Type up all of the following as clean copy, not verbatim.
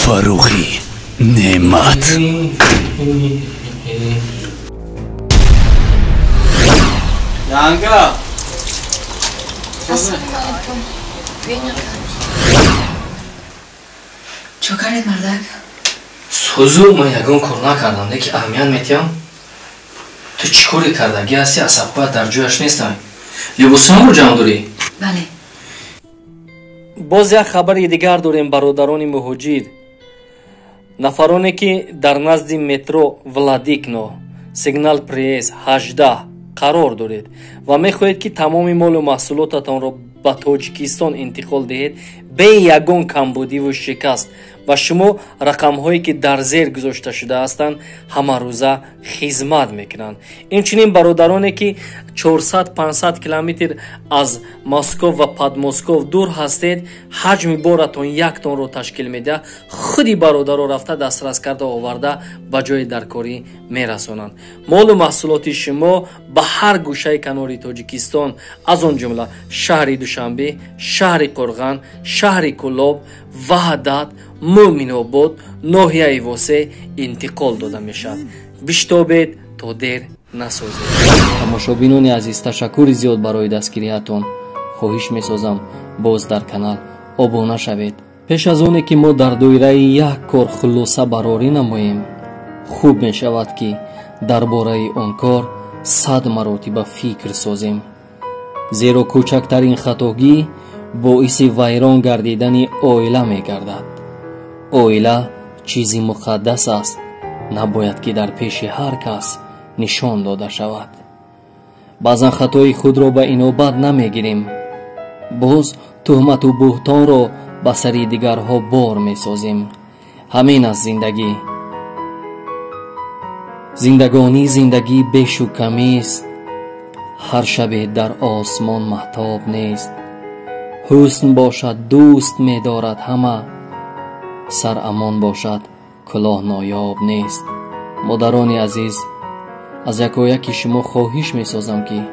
فروخی نعمت Yanka. Assalamualaikum. چکارت مردک؟ سوزو ما یگان کار نکردم که اهمیت میتیم تو چی کاری کردگی هستی عصبات در جویش نیستم لباسام رو جمع داری؟ بله باز یک خبر دیگر داریم برادران مهاجر نفرانی که در نزد مترو ولادیکنو سیگنال پریس 18 قرار دارید و میخواهید که تمام مال و محصولاتتان را به تاجیکستان انتقال دهید به یگان کمبودی و شکست و شما رقم هایی که در زیر گذاشته شده هستند همه روزه خدمت میکنند. همچنین برادرانی که 400-500 کیلومتر از مسکو و پدمسکو دور هستید حجم بارتان یک تن رو تشکیل میده خودی برادرها رفته دسترس کرده آورده به جای درکاری میرسونند. مال و محصولات شما به هر گوشه کنار تاجیکستان از آن جمله شهر دوشنبه، شهر قرغن، شهر کلاب، وحدت، مومن‌آباد، ناحیه واسه انتقال داده میشد. بشتابید تا دیر نسازید. تماشابینان عزیز تشکر زیاد برای دستگیریتان. خواهش میسازم باز در کانال ابونه شوید. پیش از اونه که ما در دایره یک کار خلاصه براری نماییم خوب میشود که درباره آن کار 100 مرتبه فکر سازیم زیرا کوچکترین خطاگی باعث ویران گردیدن عائله میگردد. عائله چیزی مقدس است نباید که در پیش هر کس نشان داده شود. بعضا خطای خود را به انابت نمیگیریم باز تهمت و بهتان را به سر دیگرها بار میسازیم. همین است زندگی. زندگانی زندگی بیش و کمی است. هر شب در آسمان مهتاب نیست. حسن باشد دوست می‌دارد همه سر امان باشد کلاه نایاب نیست. مادران عزیز از یکایک شما خواهش می‌سازم که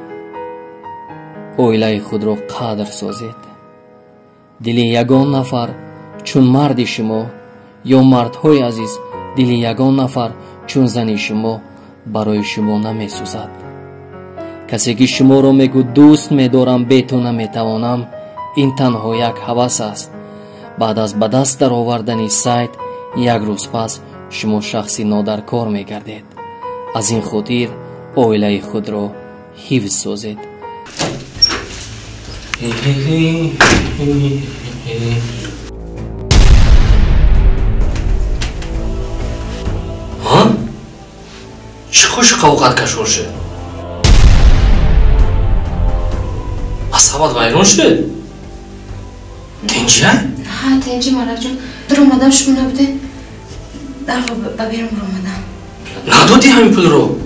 عائله خود را قدر سازید. دل یگان نفر چون مرد شما یا مردهای عزیز دل یگان نفر چون زن شما برای شما نمی‌سوزد. کسی که شما را میگو دوست می‌دارم بی تو نمی‌توانم این تنها یک هوس است. بعد از به دست در آوردن سایت یک روز پس شما شخصی نادرکار می‌گردید. از این خاطر عائله خود را حفظ سازید. ها؟ چه خوش قوقت کشور شد؟ عصبات ویران شد؟ تنجی ها؟ نه تنجی مالک جون در اومدم شما نبوده در با بیرون رو اومدم ندادی همین پول رو؟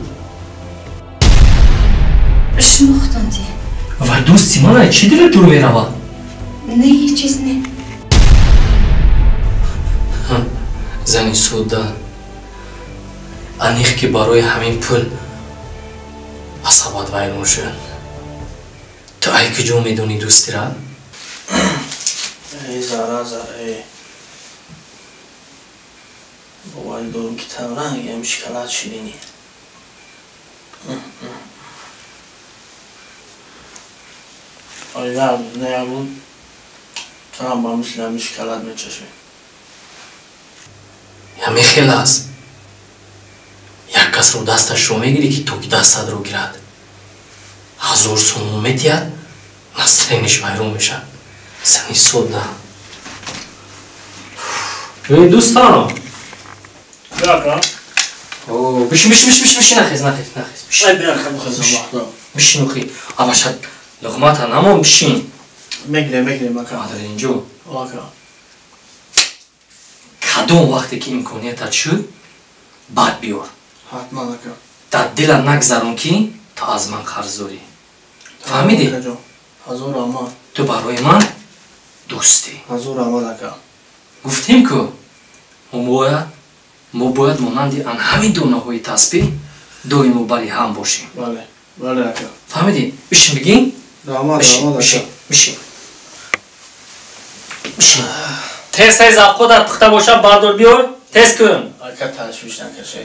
شما خوداندی و دوستی من چی دلت جور میرود؟ نه هیچ چیز نه زنی سوده انیخ که برای همین پول عصبات ویران شد. تو ای کجا میدونی دوستی را؟ ای زارا ای بابای دورم که تورن یه مشکلات شدینی آیا نه بود تو هم با مثل مشکلات میچشی یا خیلی است یک کس رو دستش رو میگیری که تو که دستت رو گیرد 1000 سوم میتید نسترینش ویرون میشه. زنی سوده ای دوستان بیاکا بشین نخیز ای بیاکا بخزم وقتا بشین اخی آباشد لغمات هم بشین میگیره مکا مادر اینجا آکا کدوم وقتی که امکانیتت شد بعد بیار حتما نکا در دلت نگذارم که تو از من قرض داری. فهمیدی؟ 1000 اما تو برای من دوستی 1000 اما نکا گفتیم که ما باید مانند همین دونه های تسبیح دویم و بری هم باشیم. بله نکا فهمیدی؟ بشین بگیم؟ داماد بشین تست زبخو در پخته باشه بردار بیار تست کن. آقا تشویش نکشه.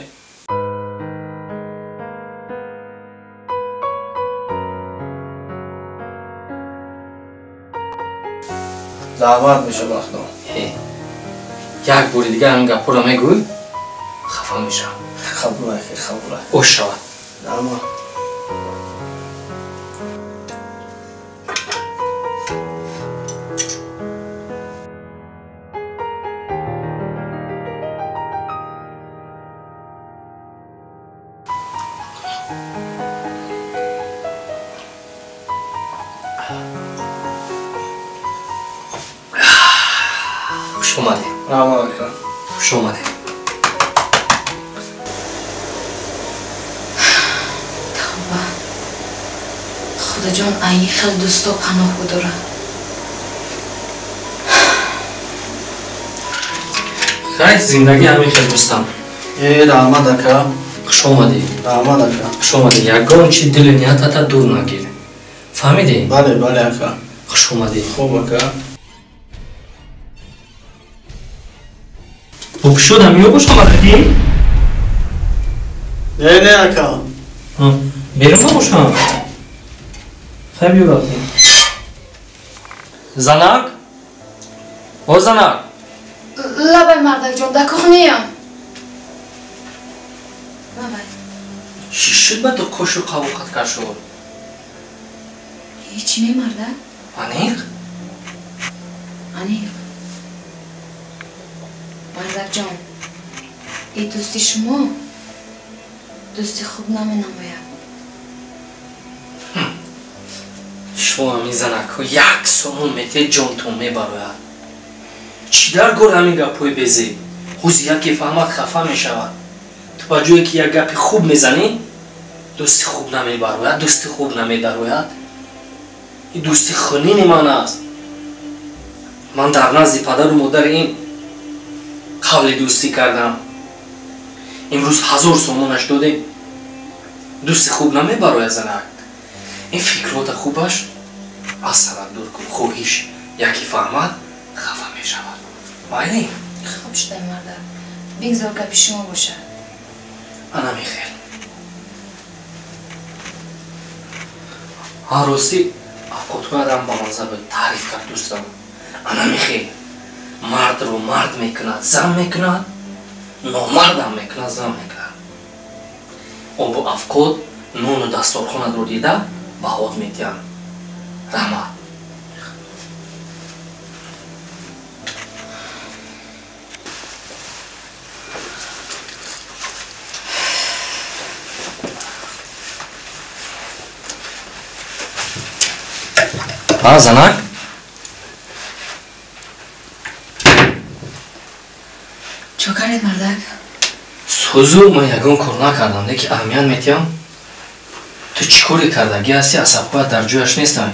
زحمت میشه بختم. یک بوری دیگه همین گپ رو میگوی خفا میشم. قبول نکرد قبول. اوش شود. اما خوش اومدی. اما آقا خوش اومدی. خدا جان این خیلی دوستا پناه داره. خیلی زندگی همین خیلی دوستم. رحمت آقا. خوش اومدی. رحمت آقا. خوش اومدی. یگان چی دل نیت تا دور نگیر. فهمیدی؟ بله بله آقا. خوش اومدی. خوب آقا. خوب شدم یا خوش اومدی؟ نه آقا. بیرون باشم. خیلی بیوراتی. زنک؟ او زنک؟ لبای مردک جان در کخنیم. لبای. چی شد با تو کش و قوقت کر شد؟ هیچی نی مردک؟ انیق؟ انیق. مردک جان این دوستی شما دوستی خوب نماید. شما میزنک ها یک سومون مته جان تو میبروید. چی در گور همین گپوی بزی؟ خوز یکی فهمت خفه میشود. تو با جوی که یک گپی خوب میزنی دوستی خوب نمیبروید، دوستی خوب نمیدروید. این دوستی خونین من است. من در نزد پدر و مادر این قبل دوستی کردم. امروز 1000 سومونش دادیم. دوستی خوب نمیبروید زنک. این فکرات خوبش از سرک دور کن. خویش یکی فهمد خفه می شود. مایلی؟ خوب شده مردک. بگذار گپی شما باشه. انا میخیل. هر روزی افکات باید با منظر باید تعریف کرد دوستم. انا میخیل. مرد رو مرد میکند زن میکند. نامرد هم میکند زن میکند. او با افکات نون و دستارخانه رو دیده با خود میتیم. رحمت. ها زنک؟ چو کرد مردک؟ سوزو من یگان کار نکردم ده که اهمیت میتیم. تو چی کاری کردگی هستی اصاب باید در جویش نیستم.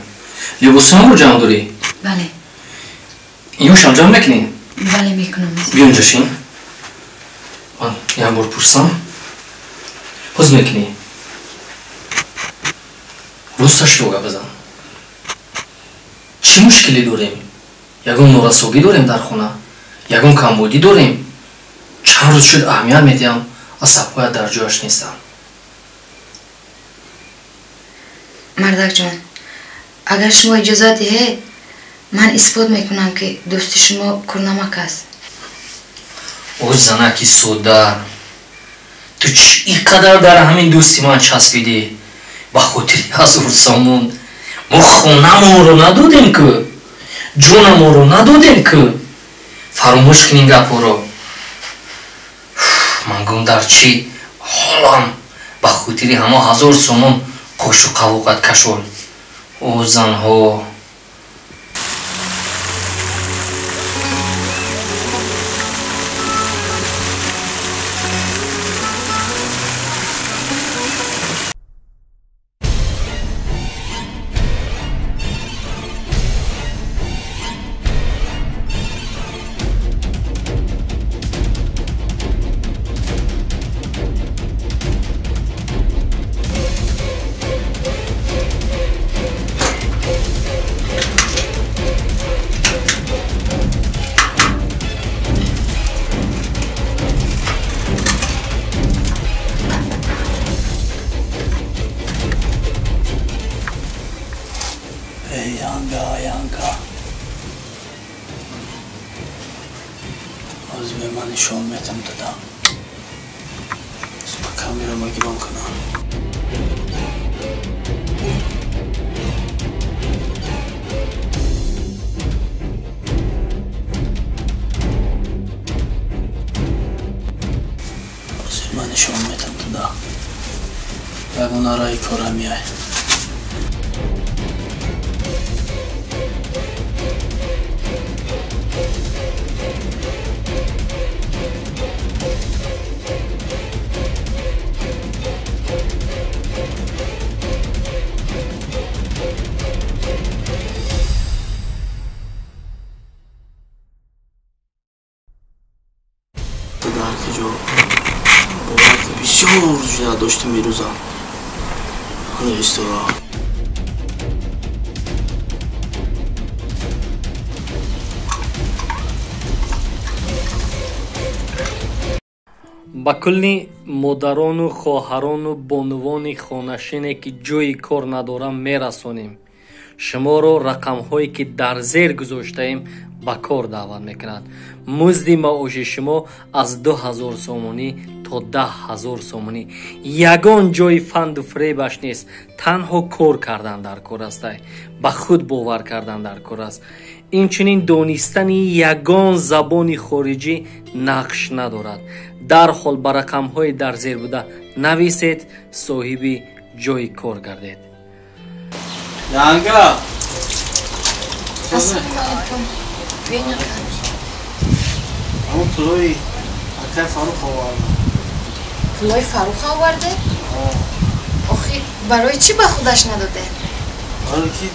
لباس هم رو جمع داری؟ بله. ایوش هم جمع میکنی؟ بله میکنم. بیا اینجا شین. من یه بار پرسم. باز میکنی؟ روستش روگه بزن. چی مشکلی داریم؟ یگان نورسوگی داریم در خونه؟ یگان کمبودی داریم؟ چند روز شد اهمیت میدیم اصاب باید در جویش نیستم. مردک جان اگر شما اجازه دهید من اثبات میکنم که دوستی شما کرنمک است. او زنکی سودار تو چقدر در همین دوستی من چسبیدی؟ با خاطر 1000 سومون ما خونمون رو ندادیم که جونمون رو ندادیم که فراموش کنین گپا رو. من گم در چی حالم با خاطر همه 1000 سومون قوش و قوقت کشول. او زنها از به من نشان میتم دادم با کامیرا ما گیران کنم از من نشان میتم دادم یکون آرای کارم میای درک جو باید بسیار جدا داشتیم میروزم کنه استورا ба кулли модарону хоҳарону бонувони хонашине ки ҷойи кор надорам мерасонем. шуморо рақамҳое ки дар зер гузоштаем ба кор даъват мекунад. музди маоши шумо аз 2000 сомонӣ то 10000 сомонӣ. ягон ҷои фанду фребаш нест. танҳо кор кардан дар кор аст. ба худ бовар кардан дар кор аст. инчунин донистани ягон забони хориҷӣ нақш надорад. дарҳол ба рақамҳои дар зер буда нависед, соҳиби ҷои кор гардед. янга Assalomu alaykum. Buyurun akam. اما پلوی اکای فاروق آورده پولای فاروق آورده؟ آخه برای چی به خودش نداده؟ آره که